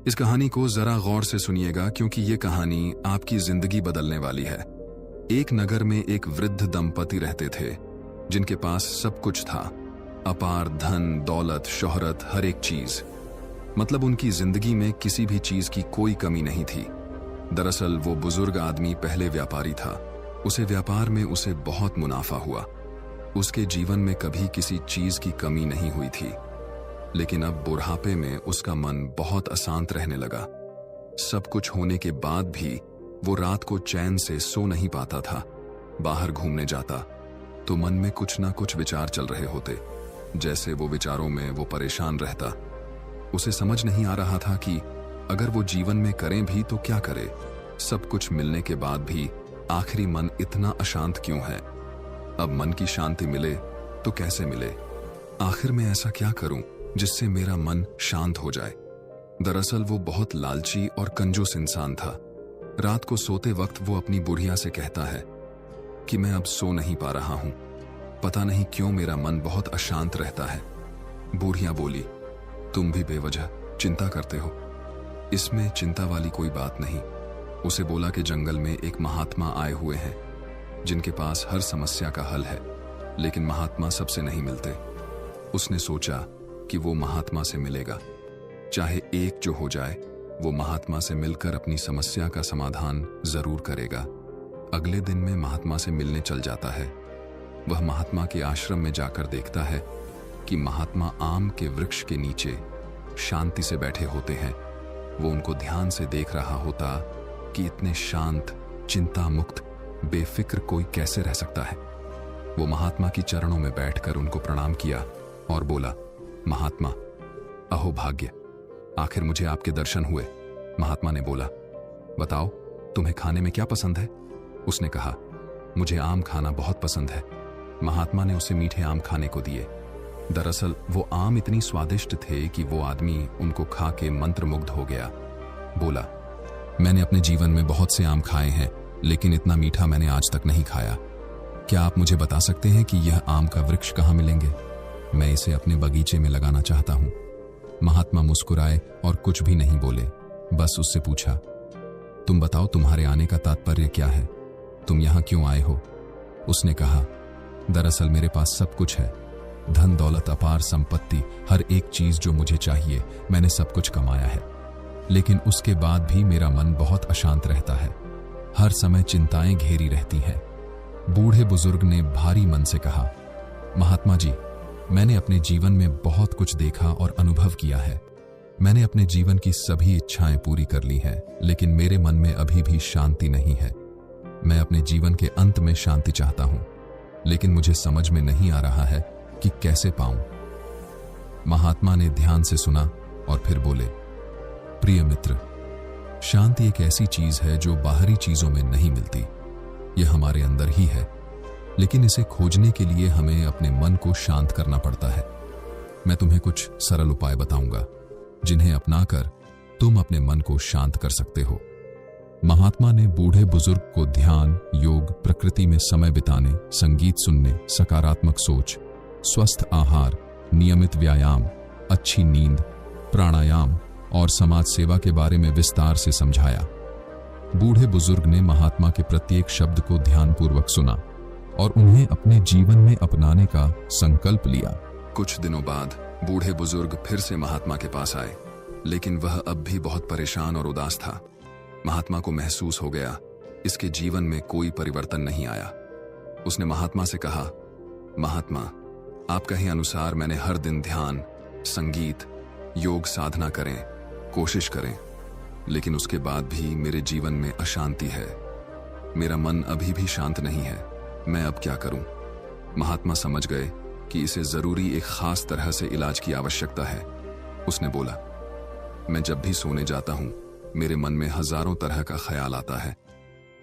इस कहानी को जरा गौर से सुनिएगा क्योंकि ये कहानी आपकी जिंदगी बदलने वाली है। एक नगर में एक वृद्ध दंपति रहते थे जिनके पास सब कुछ था, अपार धन, दौलत, शोहरत, हर एक चीज। मतलब उनकी जिंदगी में किसी भी चीज की कोई कमी नहीं थी। दरअसल वो बुजुर्ग आदमी पहले व्यापारी था। उसे व्यापार में उसे बहुत मुनाफा हुआ। उसके जीवन में कभी किसी चीज की कमी नहीं हुई थी। लेकिन अब बुढ़ापे में उसका मन बहुत अशांत रहने लगा। सब कुछ होने के बाद भी वो रात को चैन से सो नहीं पाता था। बाहर घूमने जाता तो मन में कुछ ना कुछ विचार चल रहे होते, जैसे वो विचारों में वो परेशान रहता। उसे समझ नहीं आ रहा था कि अगर वो जीवन में करें भी तो क्या करे। सब कुछ मिलने के बाद भी आखिरी मन इतना अशांत क्यों है। अब मन की शांति मिले तो कैसे मिले। आखिर मैं ऐसा क्या करूं जिससे मेरा मन शांत हो जाए। दरअसल वो बहुत लालची और कंजूस इंसान था। रात को सोते वक्त वो अपनी बुढ़िया से कहता है कि मैं अब सो नहीं पा रहा हूं, पता नहीं क्यों मेरा मन बहुत अशांत रहता है। बूढ़िया बोली, तुम भी बेवजह चिंता करते हो, इसमें चिंता वाली कोई बात नहीं। उसे बोला कि जंगल में एक महात्मा आए हुए हैं जिनके पास हर समस्या का हल है, लेकिन महात्मा सबसे नहीं मिलते। उसने सोचा कि वो महात्मा से मिलेगा, चाहे एक जो हो जाए, वो महात्मा से मिलकर अपनी समस्या का समाधान जरूर करेगा। अगले दिन में महात्मा से मिलने चल जाता है। वह महात्मा के आश्रम में जाकर देखता है कि महात्मा आम के वृक्ष के नीचे शांति से बैठे होते हैं। वो उनको ध्यान से देख रहा होता कि इतने शांत, चिंता मुक्त, बेफिक्र कोई कैसे रह सकता है। वो महात्मा की चरणों में बैठकर उनको प्रणाम किया और बोला, महात्मा, अहो भाग्य, आखिर मुझे आपके दर्शन हुए। महात्मा ने बोला, बताओ तुम्हें खाने में क्या पसंद है। उसने कहा, मुझे आम खाना बहुत पसंद है। महात्मा ने उसे मीठे आम खाने को दिए। दरअसल वो आम इतनी स्वादिष्ट थे कि वो आदमी उनको खा के मंत्रमुग्ध हो गया। बोला, मैंने अपने जीवन में बहुत से आम खाए हैं, लेकिन इतना मीठा मैंने आज तक नहीं खाया। क्या आप मुझे बता सकते हैं कि यह आम का वृक्ष कहाँ मिलेंगे? मैं इसे अपने बगीचे में लगाना चाहता हूं। महात्मा मुस्कुराए और कुछ भी नहीं बोले, बस उससे पूछा, तुम बताओ तुम्हारे आने का तात्पर्य क्या है? तुम यहां क्यों आए हो? उसने कहा, दरअसल मेरे पास सब कुछ है, धन दौलत, अपार संपत्ति, हर एक चीज जो मुझे चाहिए मैंने सब कुछ कमाया है, लेकिन उसके बाद भी मेरा मन बहुत अशांत रहता है। हर समय चिंताएं घेरी रहती हैं। बूढ़े बुजुर्ग ने भारी मन से कहा, महात्मा जी, मैंने अपने जीवन में बहुत कुछ देखा और अनुभव किया है। मैंने अपने जीवन की सभी इच्छाएं पूरी कर ली हैं, लेकिन मेरे मन में अभी भी शांति नहीं है। मैं अपने जीवन के अंत में शांति चाहता हूं, लेकिन मुझे समझ में नहीं आ रहा है कि कैसे पाऊं। महात्मा ने ध्यान से सुना और फिर बोले, प्रिय मित्र, शांति एक ऐसी चीज है जो बाहरी चीजों में नहीं मिलती। यह हमारे अंदर ही है, लेकिन इसे खोजने के लिए हमें अपने मन को शांत करना पड़ता है। मैं तुम्हें कुछ सरल उपाय बताऊंगा जिन्हें अपनाकर तुम अपने मन को शांत कर सकते हो। महात्मा ने बूढ़े बुजुर्ग को ध्यान, योग, प्रकृति में समय बिताने, संगीत सुनने, सकारात्मक सोच, स्वस्थ आहार, नियमित व्यायाम, अच्छी नींद, प्राणायाम और समाज सेवा के बारे में विस्तार से समझाया। बूढ़े बुजुर्ग ने महात्मा के प्रत्येक शब्द को ध्यानपूर्वक सुना और उन्हें अपने जीवन में अपनाने का संकल्प लिया। कुछ दिनों बाद बूढ़े बुजुर्ग फिर से महात्मा के पास आए, लेकिन वह अब भी बहुत परेशान और उदास था। महात्मा को महसूस हो गया इसके जीवन में कोई परिवर्तन नहीं आया। उसने महात्मा से कहा, महात्मा, आप कहे अनुसार मैंने हर दिन ध्यान, संगीत, योग साधना कोशिश करें, लेकिन उसके बाद भी मेरे जीवन में अशांति है। मेरा मन अभी भी शांत नहीं है। मैं अब क्या करूं? महात्मा समझ गए कि इसे जरूरी एक खास तरह से इलाज की आवश्यकता है। उसने बोला, मैं जब भी सोने जाता हूं, मेरे मन में हजारों तरह का ख्याल आता है।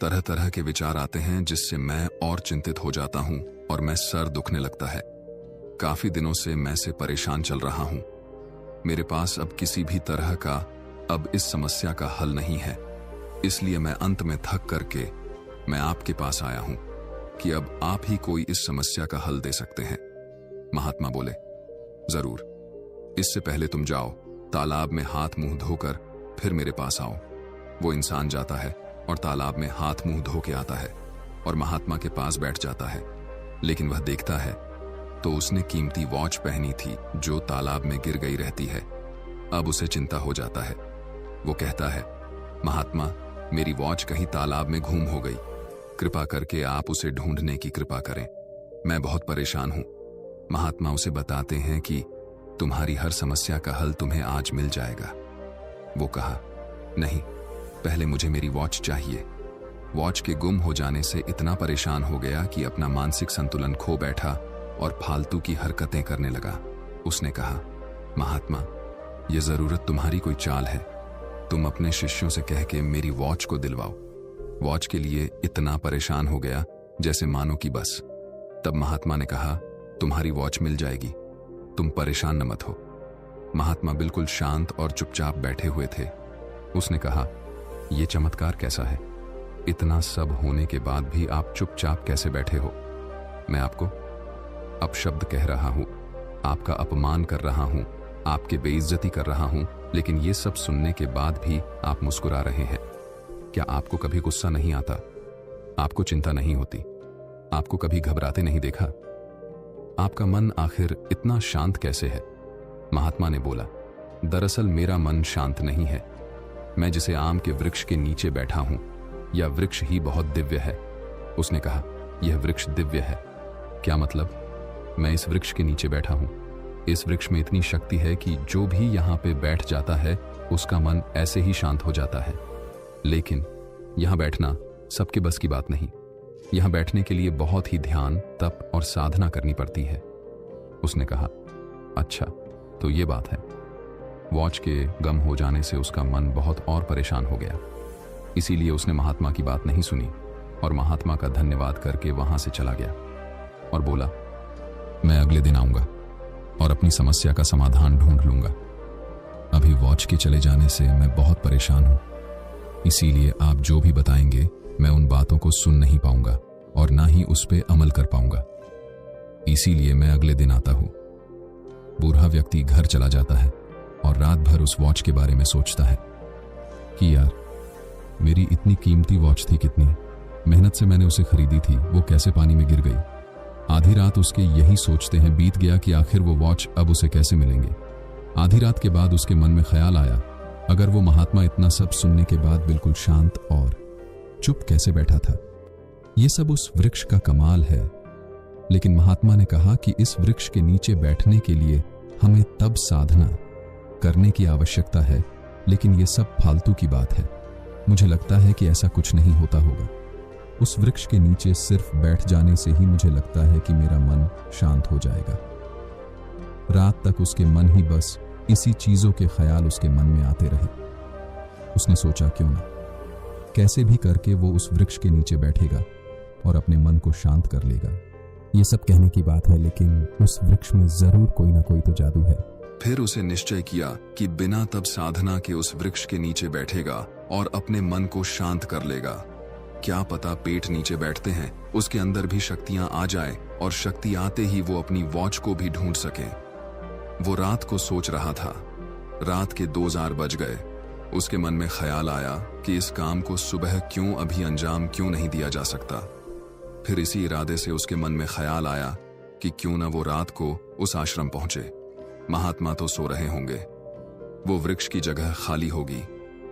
तरह तरह के विचार आते हैं जिससे मैं और चिंतित हो जाता हूं और मैं सर दुखने लगता है। काफी दिनों से मैं से परेशान चल रहा हूं। मेरे पास अब किसी भी तरह का अब इस समस्या का हल नहीं है। इसलिए मैं अंत में थक करके मैं आपके पास आया हूं कि अब आप ही कोई इस समस्या का हल दे सकते हैं। महात्मा बोले, जरूर। इससे पहले तुम जाओ, तालाब में हाथ मुंह धोकर फिर मेरे पास आओ। वो इंसान जाता है और तालाब में हाथ मुंह धो के आता है और महात्मा के पास बैठ जाता है, लेकिन वह देखता है तो उसने कीमती वॉच पहनी थी जो तालाब में गिर गई रहती है। अब उसे चिंता हो जाता है। वो कहता है, महात्मा, मेरी वॉच कहीं तालाब में गुम हो गई, कृपा करके आप उसे ढूंढने की कृपा करें, मैं बहुत परेशान हूं। महात्मा उसे बताते हैं कि तुम्हारी हर समस्या का हल तुम्हें आज मिल जाएगा। वो कहा, नहीं, पहले मुझे मेरी वॉच चाहिए। वॉच के गुम हो जाने से इतना परेशान हो गया कि अपना मानसिक संतुलन खो बैठा और फालतू की हरकतें करने लगा। उसने कहा, महात्मा, यह जरूरत तुम्हारी कोई चाल है, तुम अपने शिष्यों से कह के मेरी वॉच को दिलवाओ। वॉच के लिए इतना परेशान हो गया जैसे मानो कि बस। तब महात्मा ने कहा, तुम्हारी वॉच मिल जाएगी, तुम परेशान न मत हो। महात्मा बिल्कुल शांत और चुपचाप बैठे हुए थे। उसने कहा, यह चमत्कार कैसा है? इतना सब होने के बाद भी आप चुपचाप कैसे बैठे हो? मैं आपको अपशब्द कह रहा हूं, आपका अपमान कर रहा हूं, आपके बेइज्जती कर रहा हूं, लेकिन ये सब सुनने के बाद भी आप मुस्कुरा रहे हैं। क्या आपको कभी गुस्सा नहीं आता? आपको चिंता नहीं होती? आपको कभी घबराते नहीं देखा? आपका मन आखिर इतना शांत कैसे है? महात्मा ने बोला, दरअसल मेरा मन शांत नहीं है। मैं जिसे आम के वृक्ष के नीचे बैठा हूं, यह वृक्ष ही बहुत दिव्य है। उसने कहा, यह वृक्ष दिव्य है? क्या मतलब? मैं इस वृक्ष के नीचे बैठा हूं। इस वृक्ष में इतनी शक्ति है कि जो भी यहां पे बैठ जाता है उसका मन ऐसे ही शांत हो जाता है। लेकिन यहां बैठना सबके बस की बात नहीं। यहां बैठने के लिए बहुत ही ध्यान, तप और साधना करनी पड़ती है। उसने कहा, अच्छा, तो ये बात है। वॉच के गम हो जाने से उसका मन बहुत और परेशान हो गया। इसीलिए उसने महात्मा की बात नहीं सुनी और महात्मा का धन्यवाद करके वहां से चला गया और बोला, मैं अगले दिन आऊंगा और अपनी समस्या का समाधान ढूंढ लूंगा। अभी वॉच के चले जाने से मैं बहुत परेशान हूं, इसीलिए आप जो भी बताएंगे मैं उन बातों को सुन नहीं पाऊंगा और ना ही उस पे अमल कर पाऊंगा। इसीलिए मैं अगले दिन आता हूं। बूढ़ा व्यक्ति घर चला जाता है और रात भर उस वॉच के बारे में सोचता है कि यार, मेरी इतनी कीमती वॉच थी, कितनी मेहनत से मैंने उसे खरीदी थी, वो कैसे पानी में गिर गई। आधी रात उसके यही सोचते हैं बीत गया कि आखिर वो वॉच अब उसे कैसे मिलेंगे। आधी रात के बाद उसके मन में ख्याल आया, अगर वो महात्मा इतना सब सुनने के बाद बिल्कुल शांत और चुप कैसे बैठा था। ये सब उस वृक्ष का कमाल है। लेकिन महात्मा ने कहा कि इस वृक्ष के नीचे बैठने के लिए हमें तब साधना करने की आवश्यकता है, लेकिन ये सब फालतू की बात है। मुझे लगता है कि ऐसा कुछ नहीं होता होगा। उस वृक्ष के नीचे सिर्फ बैठ जाने से ही मुझे लगता है कि मेरा मन शांत हो जाएगा। रात तक उसके मन ही बस इसी चीजों के ख्याल उसके मन में आते रहे। उसने सोचा, क्यों ना कैसे भी करके वो उस वृक्ष के नीचे बैठेगा और अपने मन को शांत कर लेगा। ये सब कहने की बात है, लेकिन उस वृक्ष में जरूर कोई ना कोई तो जादू है। फिर उसे निश्चय किया कि बिना तब साधना के उस वृक्ष के नीचे बैठेगा और अपने मन को शांत कर लेगा। क्या पता पेट नीचे बैठते हैं उसके अंदर भी शक्तियां आ जाए और शक्ति आते ही वो अपनी वॉच को भी ढूंढ सके। वो रात को सोच रहा था। रात के 2 बज गए। उसके मन में ख्याल आया कि इस काम को सुबह क्यों अभी अंजाम क्यों नहीं दिया जा सकता। फिर इसी इरादे से उसके मन में ख्याल आया कि क्यों ना वो रात को उस आश्रम पहुंचे। महात्मा तो सो रहे होंगे, वो वृक्ष की जगह खाली होगी।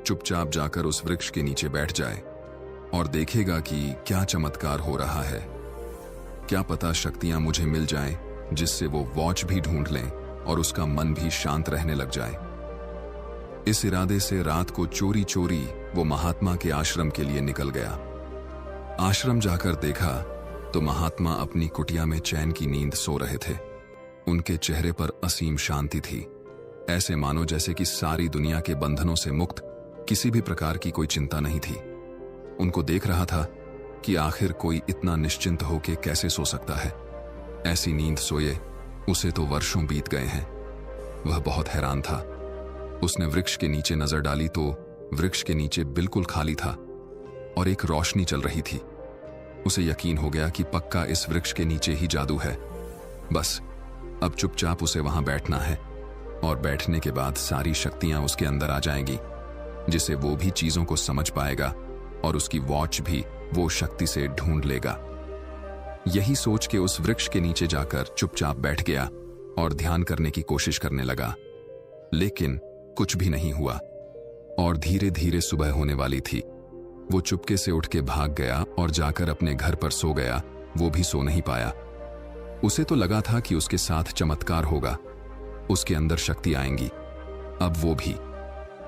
चुपचाप जाकर उस वृक्ष के नीचे बैठ जाए और देखेगा कि क्या चमत्कार हो रहा है। क्या पता शक्तियां मुझे मिल जाएं जिससे वो वॉच भी ढूंढ लें और उसका मन भी शांत रहने लग जाए। इस इरादे से रात को चोरी चोरी वो महात्मा के आश्रम के लिए निकल गया। आश्रम जाकर देखा तो महात्मा अपनी कुटिया में चैन की नींद सो रहे थे। उनके चेहरे पर असीम शांति थी, ऐसे मानो जैसे कि सारी दुनिया के बंधनों से मुक्त, किसी भी प्रकार की कोई चिंता नहीं थी। उनको देख रहा था कि आखिर कोई इतना निश्चिंत होके कैसे सो सकता है। ऐसी नींद सोए उसे तो वर्षों बीत गए हैं। वह बहुत हैरान था। उसने वृक्ष के नीचे नजर डाली तो वृक्ष के नीचे बिल्कुल खाली था और एक रोशनी चल रही थी। उसे यकीन हो गया कि पक्का इस वृक्ष के नीचे ही जादू है। बस अब चुपचाप उसे वहां बैठना है और बैठने के बाद सारी शक्तियां उसके अंदर आ जाएंगी। जिसे वो भी चीजों को समझ पाएगा और उसकी वॉच भी वो शक्ति से ढूंढ लेगा। यही सोच के उस वृक्ष के नीचे जाकर चुपचाप बैठ गया और ध्यान करने की कोशिश करने लगा, लेकिन कुछ भी नहीं हुआ और धीरे धीरे सुबह होने वाली थी। वो चुपके से उठ के भाग गया और जाकर अपने घर पर सो गया। वो भी सो नहीं पाया। उसे तो लगा था कि उसके साथ चमत्कार होगा, उसके अंदर शक्ति आएंगी। अब वो भी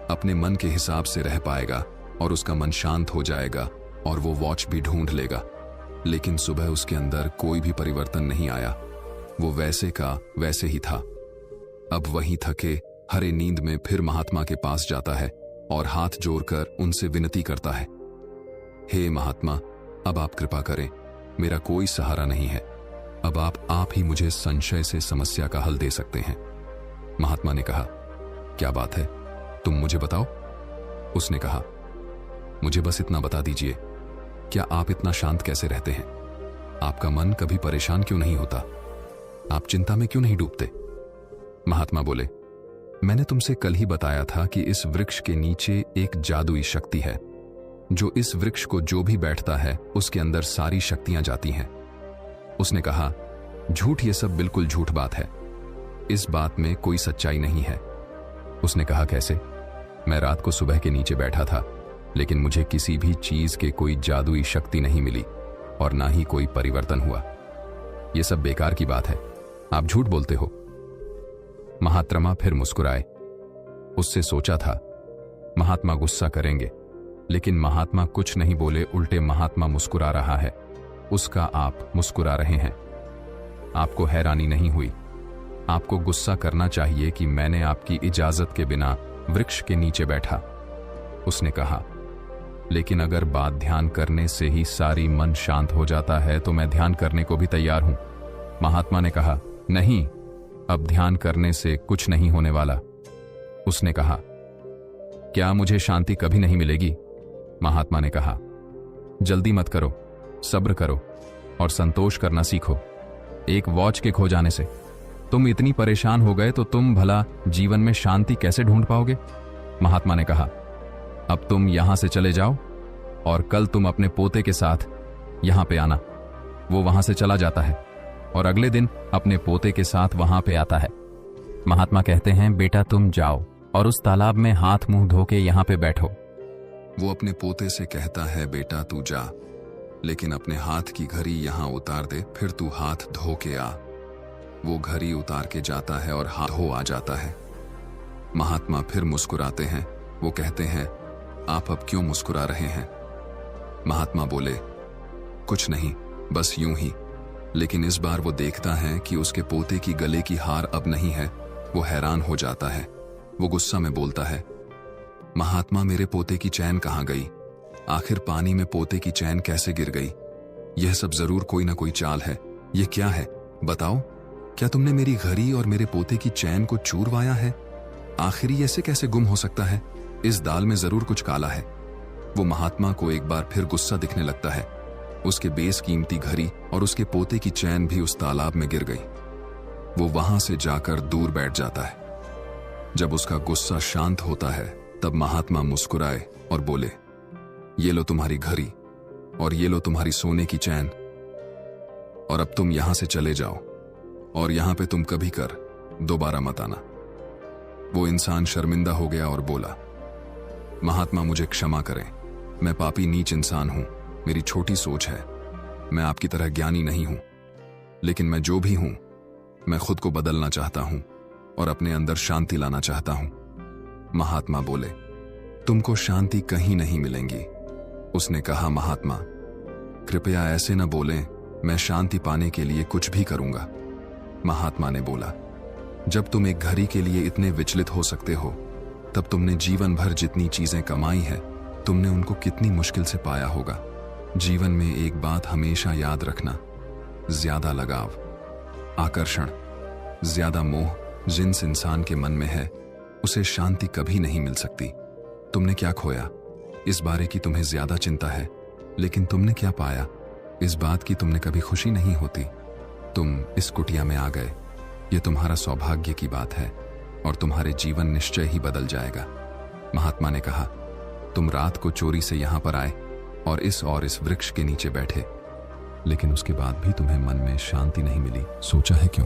अपने मन के हिसाब से रह पाएगा और उसका मन शांत हो जाएगा और वो वॉच भी ढूंढ लेगा। लेकिन सुबह उसके अंदर कोई भी परिवर्तन नहीं आया। वो वैसे का वैसे ही था। अब वहीं थके हरे नींद में फिर महात्मा के पास जाता है और हाथ जोड़कर उनसे विनती करता है, हे महात्मा, अब आप कृपा करें, मेरा कोई सहारा नहीं है। अब आप ही मुझे संशय से समस्या का हल दे सकते हैं। महात्मा ने कहा, क्या बात है, तुम मुझे बताओ। उसने कहा, मुझे बस इतना बता दीजिए, क्या आप इतना शांत कैसे रहते हैं? आपका मन कभी परेशान क्यों नहीं होता? आप चिंता में क्यों नहीं डूबते? महात्मा बोले, मैंने तुमसे कल ही बताया था कि इस वृक्ष के नीचे एक जादुई शक्ति है, जो इस वृक्ष को जो भी बैठता है उसके अंदर सारी शक्तियां जाती हैं। उसने कहा, झूठ, ये सब बिल्कुल झूठ बात है, इस बात में कोई सच्चाई नहीं है। उसने कहा, कैसे? मैं रात को सुबह के नीचे बैठा था, लेकिन मुझे किसी भी चीज के कोई जादुई शक्ति नहीं मिली और ना ही कोई परिवर्तन हुआ। यह सब बेकार की बात है, आप झूठ बोलते हो। महात्मा फिर मुस्कुराए। उससे सोचा था महात्मा गुस्सा करेंगे, लेकिन महात्मा कुछ नहीं बोले, उल्टे महात्मा मुस्कुरा रहा है, उसका आप मुस्कुरा रहे हैं। आपको हैरानी नहीं हुई? आपको गुस्सा करना चाहिए कि मैंने आपकी इजाजत के बिना वृक्ष के नीचे बैठा। उसने कहा, लेकिन अगर बात ध्यान करने से ही सारी मन शांत हो जाता है तो मैं ध्यान करने को भी तैयार हूं। महात्मा ने कहा, नहीं, अब ध्यान करने से कुछ नहीं होने वाला। उसने कहा, क्या मुझे शांति कभी नहीं मिलेगी? महात्मा ने कहा, जल्दी मत करो, सब्र करो और संतोष करना सीखो। एक वॉच के खो जाने से तुम इतनी परेशान हो गए तो तुम भला जीवन में शांति कैसे ढूंढ पाओगे? महात्मा ने कहा, अब तुम यहां से चले जाओ और कल तुम अपने पोते के साथ यहां पे आना। वो वहां से चला जाता है और अगले दिन अपने पोते के साथ वहां पे आता है। महात्मा कहते हैं, बेटा तुम जाओ और उस तालाब में हाथ मुंह धो के यहां पे बैठो। वो अपने पोते से कहता है, बेटा तू जा, लेकिन अपने हाथ की घड़ी यहां उतार दे, फिर तू हाथ धो के आ। वो घड़ी उतार के जाता है और हाथ धो आ जाता है। महात्मा फिर मुस्कुराते हैं। वो कहते हैं, आप अब क्यों मुस्कुरा रहे हैं? महात्मा बोले, कुछ नहीं, बस यूं ही। लेकिन इस बार वो देखता है कि उसके पोते की गले की हार अब नहीं है। वो हैरान हो जाता है। वो गुस्सा में बोलता है, महात्मा, मेरे पोते की चैन कहां गई? आखिर पानी में पोते की चैन कैसे गिर गई? यह सब जरूर कोई ना कोई चाल है। यह क्या है, बताओ? क्या तुमने मेरी घड़ी और मेरे पोते की चैन को चूरवाया है? आखिर ये ऐसे कैसे गुम हो सकता है? इस दाल में जरूर कुछ काला है। वो महात्मा को एक बार फिर गुस्सा दिखने लगता है। उसके बेशकीमती घड़ी और उसके पोते की चैन भी उस तालाब में गिर गई। वो वहां से जाकर दूर बैठ जाता है। जब उसका गुस्सा शांत होता है तब महात्मा मुस्कुराए और बोले, ये लो तुम्हारी घड़ी और ये लो तुम्हारी सोने की चैन, और अब तुम यहां से चले जाओ और यहां पे तुम कभी कर दोबारा मत आना। वो इंसान शर्मिंदा हो गया और बोला, महात्मा मुझे क्षमा करें, मैं पापी नीच इंसान हूं, मेरी छोटी सोच है, मैं आपकी तरह ज्ञानी नहीं हूं, लेकिन मैं जो भी हूं मैं खुद को बदलना चाहता हूं और अपने अंदर शांति लाना चाहता हूं। महात्मा बोले, तुमको शांति कहीं नहीं मिलेंगी। उसने कहा, महात्मा कृपया ऐसे न बोलें, मैं शांति पाने के लिए कुछ भी करूंगा। महात्मा ने बोला, जब तुम एक घड़ी के लिए इतने विचलित हो सकते हो तब तुमने जीवन भर जितनी चीजें कमाई है तुमने उनको कितनी मुश्किल से पाया होगा। जीवन में एक बात हमेशा याद रखना, ज्यादा लगाव, आकर्षण, ज्यादा मोह जिस इंसान के मन में है उसे शांति कभी नहीं मिल सकती। तुमने क्या खोया इस बारे की तुम्हें ज्यादा चिंता है, लेकिन तुमने क्या पाया इस बात की तुमने कभी खुशी नहीं होती। तुम इस कुटिया में आ गए, ये तुम्हारा सौभाग्य की बात है और तुम्हारे जीवन निश्चय ही बदल जाएगा। महात्मा ने कहा, तुम रात को चोरी से यहां पर आए और इस वृक्ष के नीचे बैठे, लेकिन उसके बाद भी तुम्हें मन में शांति नहीं मिली। सोचा है क्यों?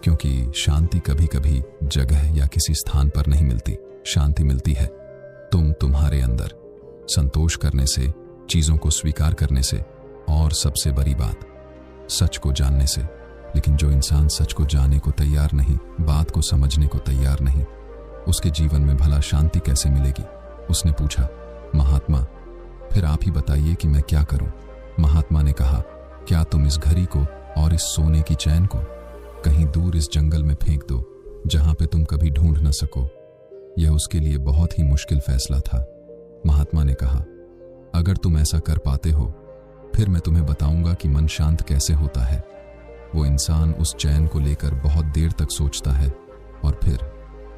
क्योंकि शांति कभी कभी जगह या किसी स्थान पर नहीं मिलती। शांति मिलती है तुम्हारे अंदर, संतोष करने से, चीजों को स्वीकार करने से, और सबसे बड़ी बात, सच को जानने से। लेकिन जो इंसान सच को जानने को तैयार नहीं, बात को समझने को तैयार नहीं, उसके जीवन में भला शांति कैसे मिलेगी? उसने पूछा, महात्मा फिर आप ही बताइए कि मैं क्या करूं? महात्मा ने कहा, क्या तुम इस घड़ी को और इस सोने की चैन को कहीं दूर इस जंगल में फेंक दो, जहां पे तुम कभी ढूंढ न सको। यह उसके लिए बहुत ही मुश्किल फैसला था। महात्मा ने कहा, अगर तुम ऐसा कर पाते हो, फिर मैं तुम्हें बताऊंगा कि मन शांत कैसे होता है। वो इंसान उस चैन को लेकर बहुत देर तक सोचता है और फिर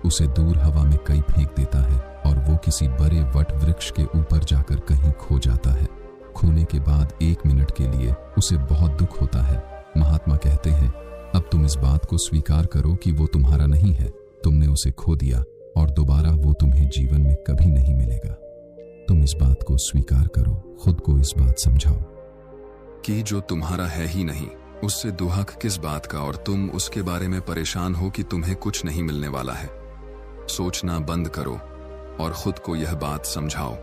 उसे दूर हवा में कहीं फेंक देता है, और वो किसी बड़े वट वृक्ष के ऊपर जाकर कहीं खो जाता है। खोने के बाद 1 मिनट के लिए उसे बहुत दुख होता है। महात्मा कहते हैं, अब तुम इस बात को स्वीकार करो कि वो तुम्हारा नहीं है, तुमने उसे खो दिया और दोबारा वो तुम्हें जीवन में कभी नहीं मिलेगा। तुम इस बात को स्वीकार करो, खुद को इस बात समझाओ कि जो तुम्हारा है ही नहीं, उससे दुहक किस बात का, और तुम उसके बारे में परेशान हो कि तुम्हें कुछ नहीं मिलने वाला है। सोचना बंद करो और खुद को यह बात समझाओ।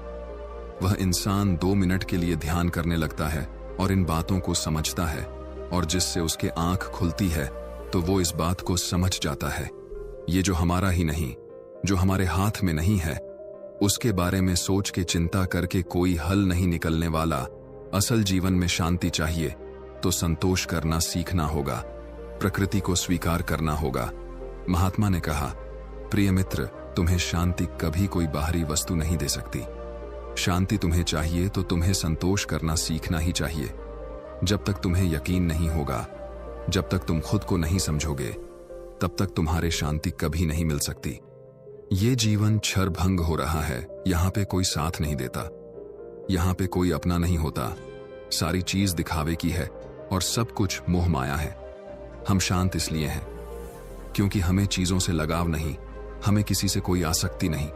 वह इंसान 2 मिनट के लिए ध्यान करने लगता है और इन बातों को समझता है, और जिससे उसके आंख खुलती है तो वो इस बात को समझ जाता है, ये जो हमारा ही नहीं, जो हमारे हाथ में नहीं है, उसके बारे में सोच के चिंता करके कोई हल नहीं निकलने वाला। असल जीवन में शांति चाहिए तो संतोष करना सीखना होगा, प्रकृति को स्वीकार करना होगा। महात्मा ने कहा, प्रिय मित्र, तुम्हें शांति कभी कोई बाहरी वस्तु नहीं दे सकती। शांति तुम्हें चाहिए तो तुम्हें संतोष करना सीखना ही चाहिए। जब तक तुम्हें यकीन नहीं होगा, जब तक तुम खुद को नहीं समझोगे, तब तक तुम्हारे शांति कभी नहीं मिल सकती। ये जीवन क्षरभंग हो रहा है, यहां पे कोई साथ नहीं देता, यहां पे कोई अपना नहीं होता। सारी चीज दिखावे की है और सब कुछ मोह माया है। हम शांत इसलिए हैं क्योंकि हमें चीजों से लगाव नहीं, हमें किसी से कोई आसक्ति नहीं,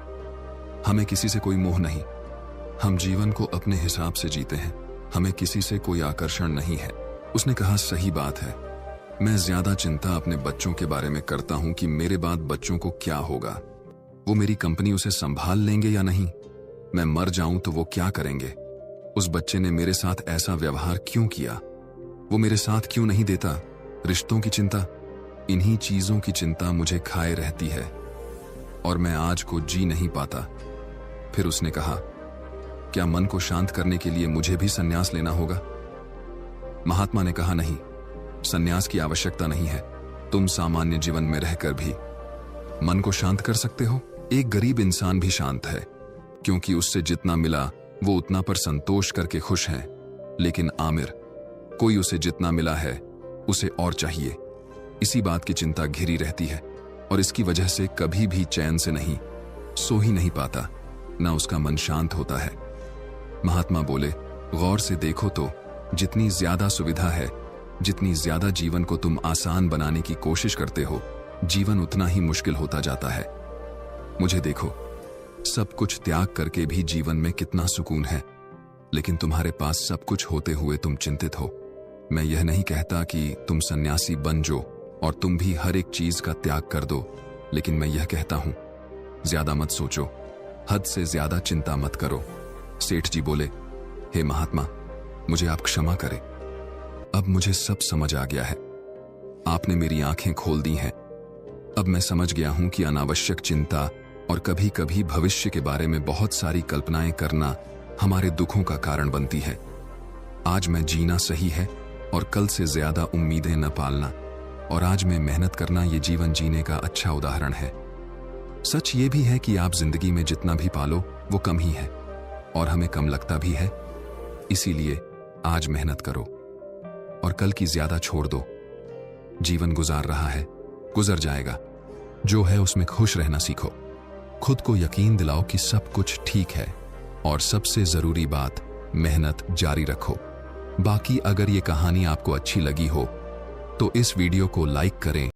हमें किसी से कोई मोह नहीं। हम जीवन को अपने हिसाब से जीते हैं, हमें किसी से कोई आकर्षण नहीं है। उसने कहा, सही बात है, मैं ज्यादा चिंता अपने बच्चों के बारे में करता हूं कि मेरे बाद बच्चों को क्या होगा, वो मेरी कंपनी उसे संभाल लेंगे या नहीं, मैं मर जाऊं तो वो क्या करेंगे, उस बच्चे ने मेरे साथ ऐसा व्यवहार क्यों किया, वो मेरे साथ क्यों नहीं देता। रिश्तों की चिंता, इन्हीं चीजों की चिंता मुझे खाए रहती है और मैं आज को जी नहीं पाता। फिर उसने कहा, क्या मन को शांत करने के लिए मुझे भी संन्यास लेना होगा? महात्मा ने कहा, नहीं, संन्यास की आवश्यकता नहीं है। तुम सामान्य जीवन में रहकर भी मन को शांत कर सकते हो। एक गरीब इंसान भी शांत है क्योंकि उससे जितना मिला वो उतना पर संतोष करके खुश है। लेकिन आमिर, कोई उसे जितना मिला है उसे और चाहिए। इसी बात की चिंता घिरी रहती है और इसकी वजह से कभी भी चैन से नहीं सो ही नहीं पाता, ना उसका मन शांत होता है। महात्मा बोले, गौर से देखो तो जितनी ज्यादा सुविधा है, जितनी ज्यादा जीवन को तुम आसान बनाने की कोशिश करते हो, जीवन उतना ही मुश्किल होता जाता है। मुझे देखो, सब कुछ त्याग करके भी जीवन में कितना सुकून है, लेकिन तुम्हारे पास सब कुछ होते हुए तुम चिंतित हो। मैं यह नहीं कहता कि तुम सन्यासी बन जो और तुम भी हर एक चीज का त्याग कर दो, लेकिन मैं यह कहता हूं, ज्यादा मत सोचो, हद से ज्यादा चिंता मत करो। सेठ जी बोले, हे महात्मा, मुझे आप क्षमा करें, अब मुझे सब समझ आ गया है, आपने मेरी आंखें खोल दी हैं। अब मैं समझ गया हूं कि अनावश्यक चिंता और कभी कभी भविष्य के बारे में बहुत सारी कल्पनाएं करना हमारे दुखों का कारण बनती है। आज मैं जीना सही है और कल से ज्यादा उम्मीदें न पालना, और आज मैं मेहनत करना ये जीवन जीने का अच्छा उदाहरण है। सच ये भी है कि आप जिंदगी में जितना भी पालो वो कम ही है और हमें कम लगता भी है। इसीलिए आज मेहनत करो और कल की ज्यादा छोड़ दो। जीवन गुजार रहा है, गुजर जाएगा। जो है उसमें खुश रहना सीखो। खुद को यकीन दिलाओ कि सब कुछ ठीक है, और सबसे जरूरी बात, मेहनत जारी रखो। बाकी अगर ये कहानी आपको अच्छी लगी हो तो इस वीडियो को लाइक करें